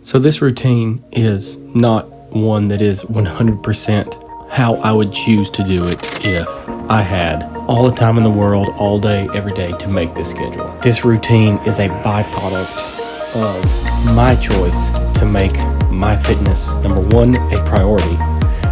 So this routine is not one that is 100% how I would choose to do it if I had all the time in the world, all day, every day to make this schedule. This routine is a byproduct of my choice to make my fitness, number one, a priority,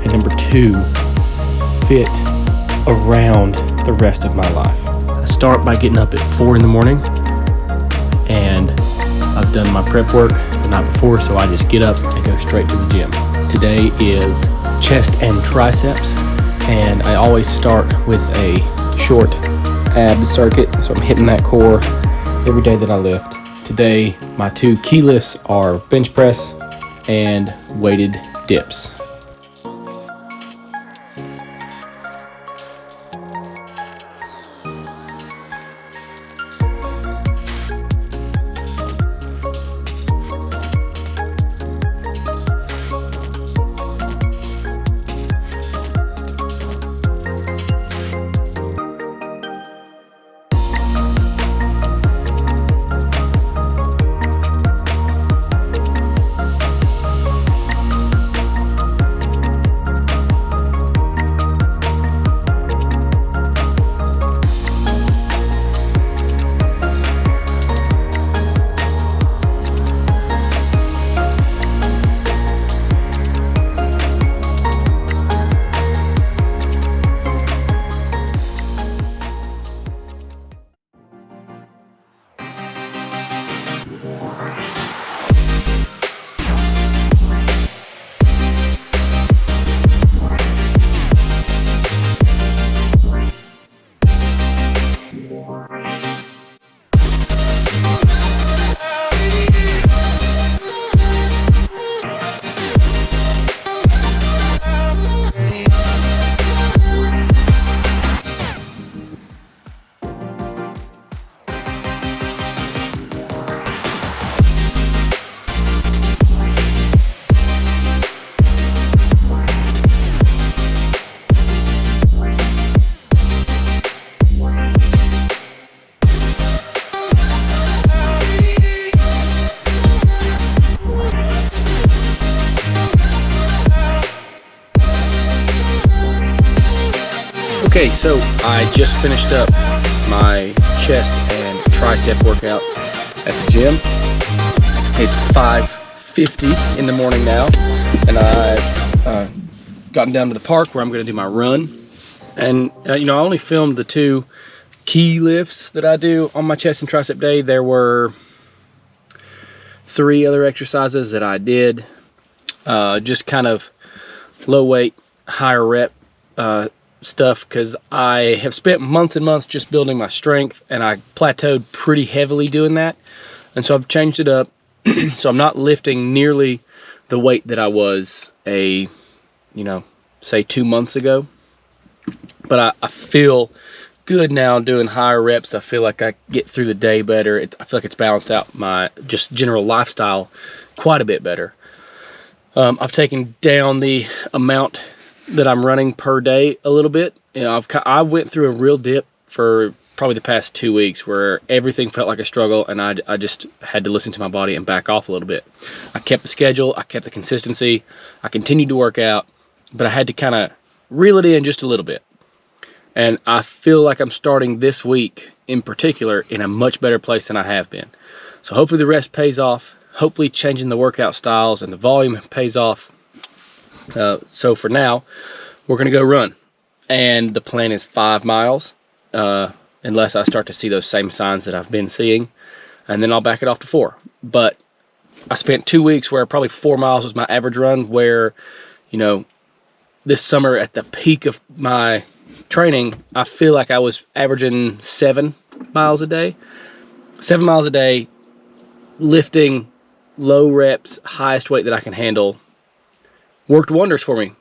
and number two, fit around the rest of my life. I start by getting up at 4 in the morning, and I've done my prep work the night before, so I just get up and go straight to the gym. Today is chest and triceps, and I always start with a short ab circuit, so I'm hitting that core every day that I lift. Today, my two key lifts are bench press and weighted dips. Okay, so I just finished up my chest and tricep workout at the gym. It's 5:50 in the morning now, and I've gotten down to the park where I'm going to do my run. And I only filmed the two key lifts that I do on my chest and tricep day. There were 3 other exercises that I did, just kind of low weight, higher rep stuff, because I have spent months and months just building my strength, and I plateaued pretty heavily doing that, and so I've changed it up. So I'm not lifting nearly the weight that I was say 2 months ago, but I feel good now doing higher reps. I feel like I get through the day better. I feel like it's balanced out my just general lifestyle quite a bit better. I've taken down the amount that I'm running per day a little bit. I went through a real dip for probably the past 2 weeks where everything felt like a struggle, and I just had to listen to my body and back off a little bit. I kept the schedule, I kept the consistency, I continued to work out, but I had to kind of reel it in just a little bit. And I feel like I'm starting this week in particular in a much better place than I have been. So hopefully the rest pays off. Hopefully changing the workout styles and the volume pays off. So for now, we're gonna go run, and the plan is 5 miles, unless I start to see those same signs that I've been seeing, and then I'll back it off to 4. But I spent 2 weeks where probably 4 miles was my average run, where this summer at the peak of my training, I feel like I was averaging 7 miles a day. 7 miles a day, lifting low reps, highest weight that I can handle, worked wonders for me.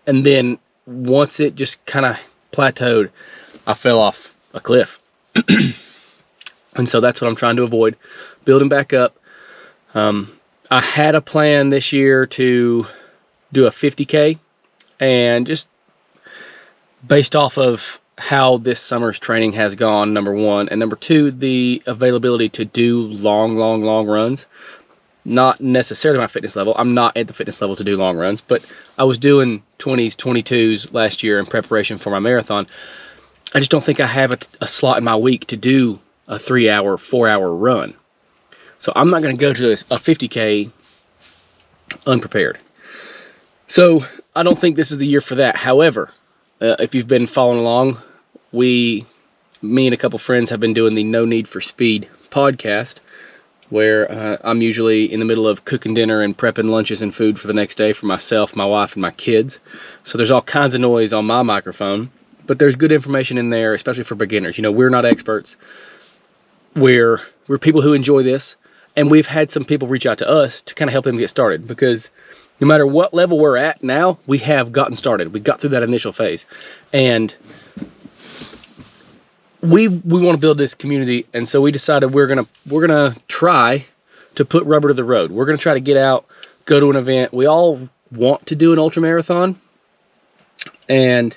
And then once it just kind of plateaued, I fell off a cliff. And so that's what I'm trying to avoid, building back up. I had a plan this year to do a 50K, and just based off of how this summer's training has gone, number one, and number two, the availability to do long runs. not necessarily my fitness level. I'm not at the fitness level to do long runs, but I was doing 20s, 22s last year in preparation for my marathon. I just don't think I have a slot in my week to do a 3-hour, 4-hour run. So I'm not going to go to a 50K unprepared. So I don't think this is the year for that. However, if you've been following along, me and a couple friends have been doing the No Need for Speed podcast, where I'm usually in the middle of cooking dinner and prepping lunches and food for the next day for myself, my wife, and my kids. So there's all kinds of noise on my microphone, but there's good information in there, especially for beginners. You know, we're not experts. We're people who enjoy this, and we've had some people reach out to us to kind of help them get started, because no matter what level we're at now, we have gotten started. We got through that initial phase, and we want to build this community. And so we decided we're gonna try to put rubber to the road. We're gonna try to get out, go to an event. We all want to do an ultra marathon, and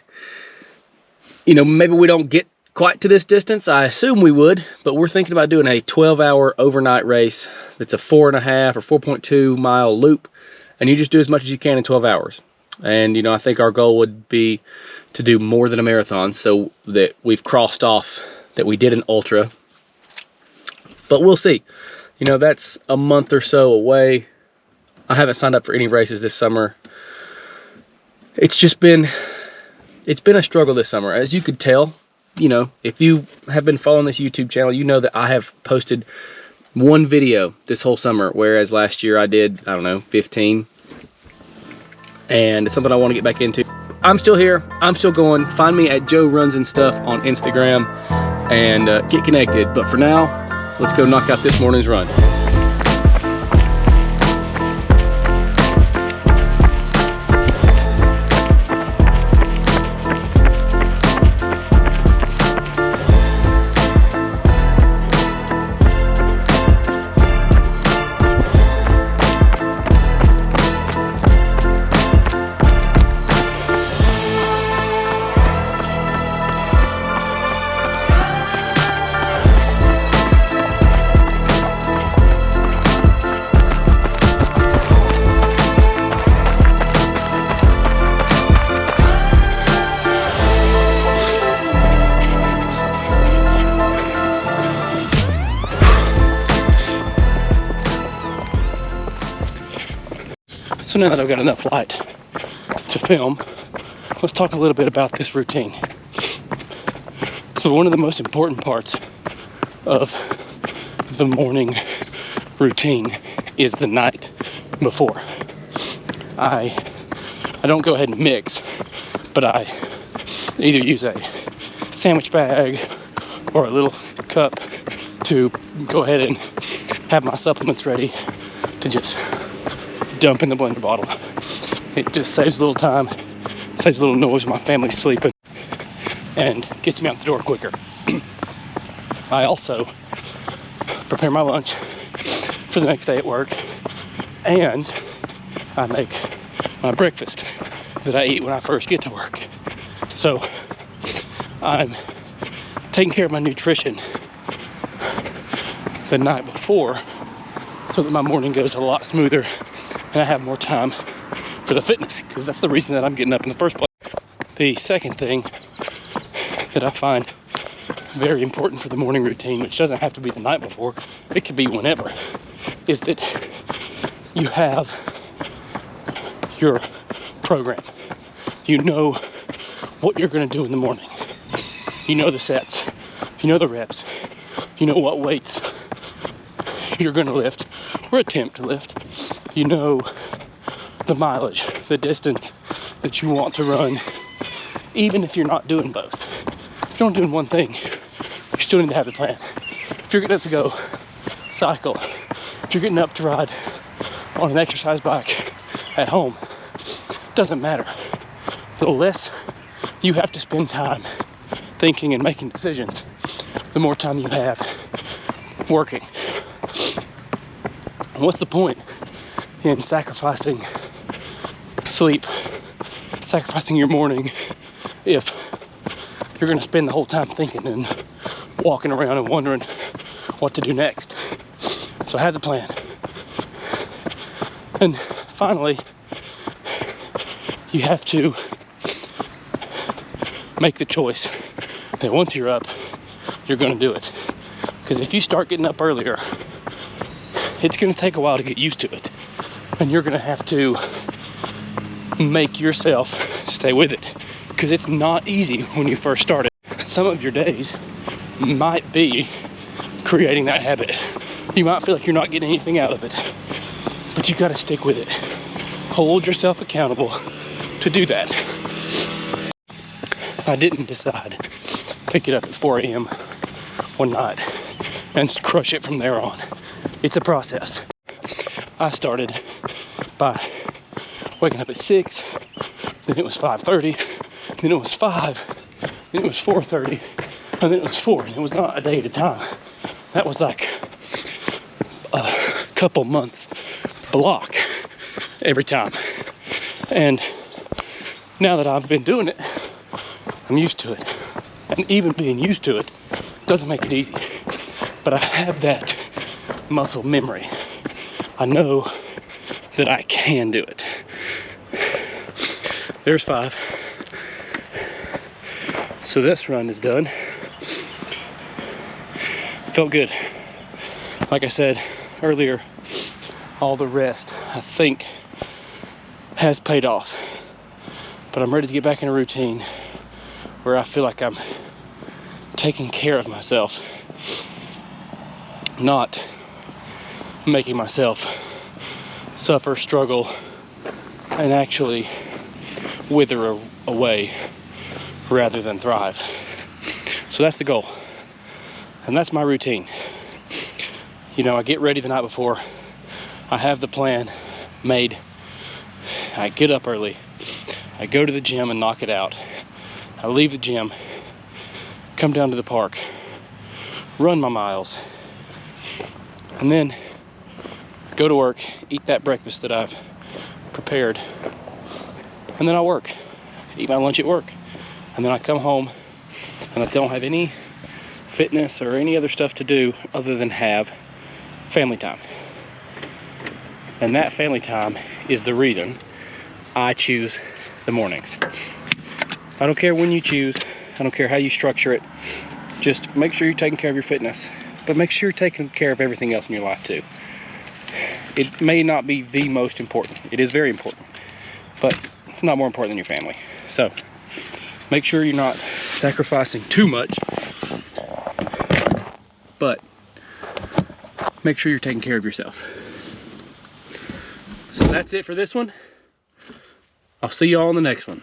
you know, maybe we don't get quite to this distance. I assume we would, but we're thinking about doing a 12-hour overnight race that's a 4.5 or 4.2 mile loop, and you just do as much as you can in 12 hours. And you know, I think our goal would be to do more than a marathon, so that we've crossed off that we did an ultra. But we'll see. You know, that's a month or so away. I haven't signed up for any races this summer. It's been a struggle this summer, as you could tell. You know, if you have been following this YouTube channel, you know that I have posted one video this whole summer, whereas last year I did, I don't know, 15. And it's something I want to get back into. I'm still here. I'm still going. Find me at Joe Runs and Stuff on Instagram and get connected. But for now, let's go knock out this morning's run. So now that I've got enough light to film, let's talk a little bit about this routine. So one of the most important parts of the morning routine is the night before. I don't go ahead and mix, but I either use a sandwich bag or a little cup to go ahead and have my supplements ready to just dump in the blender bottle. It just saves a little time, saves a little noise when my family's sleeping, and gets me out the door quicker. I also prepare my lunch for the next day at work, and I make my breakfast that I eat when I first get to work. So I'm taking care of my nutrition the night before so that my morning goes a lot smoother and I have more time for the fitness, because that's the reason that I'm getting up in the first place. The second thing that I find very important for the morning routine, which doesn't have to be the night before, it could be whenever, is that you have your program. You know what you're going to do in the morning. You know the sets, you know the reps, you know what weights you're going to lift or attempt to lift. You know the mileage, the distance that you want to run, even if you're not doing both. If you're not doing one thing, you still need to have a plan. If you're getting up to go cycle, if you're getting up to ride on an exercise bike at home, it doesn't matter. The less you have to spend time thinking and making decisions, the more time you have working. And what's the point in sacrificing sleep, sacrificing your morning, if you're going to spend the whole time thinking and walking around and wondering what to do next? So have the plan. And finally, you have to make the choice that once you're up, you're gonna do it. Because if you start getting up earlier, it's gonna take a while to get used to it. And you're gonna have to make yourself stay with it. Because it's not easy when you first start it. Some of your days might be creating that habit. You might feel like you're not getting anything out of it, but you gotta stick with it. Hold yourself accountable to do that. I didn't decide to pick it up at 4 a.m. one night and crush it from there on. It's a process. I started by waking up at 6, then it was 5:30, then it was 5, then it was 4:30, and then it was 4, and it was not a day at a time. That was like a couple months block every time. And now that I've been doing it, I'm used to it. And even being used to it doesn't make it easy. But I have that muscle memory. I know that I can do it. There's 5. So this run is done. Felt good. Like I said earlier, all the rest, I think, has paid off. But I'm ready to get back in a routine where I feel like I'm taking care of myself, not making myself suffer, struggle, and actually wither away rather than thrive. So that's the goal. And that's my routine. You know, I get ready the night before. I have the plan made. I get up early. I go to the gym and knock it out. I leave the gym, come down to the park, run my miles, and then go to work, eat that breakfast that I've prepared, and then I work. Eat my lunch at work. And then I come home and I don't have any fitness or any other stuff to do other than have family time. And that family time is the reason I choose the mornings. I don't care when you choose. I don't care how you structure it. Just make sure you're taking care of your fitness, but make sure you're taking care of everything else in your life too. It may not be the most important. It is very important, but it's not more important than your family. So make sure you're not sacrificing too much, but make sure you're taking care of yourself. So that's it for this one. I'll see you all in the next one.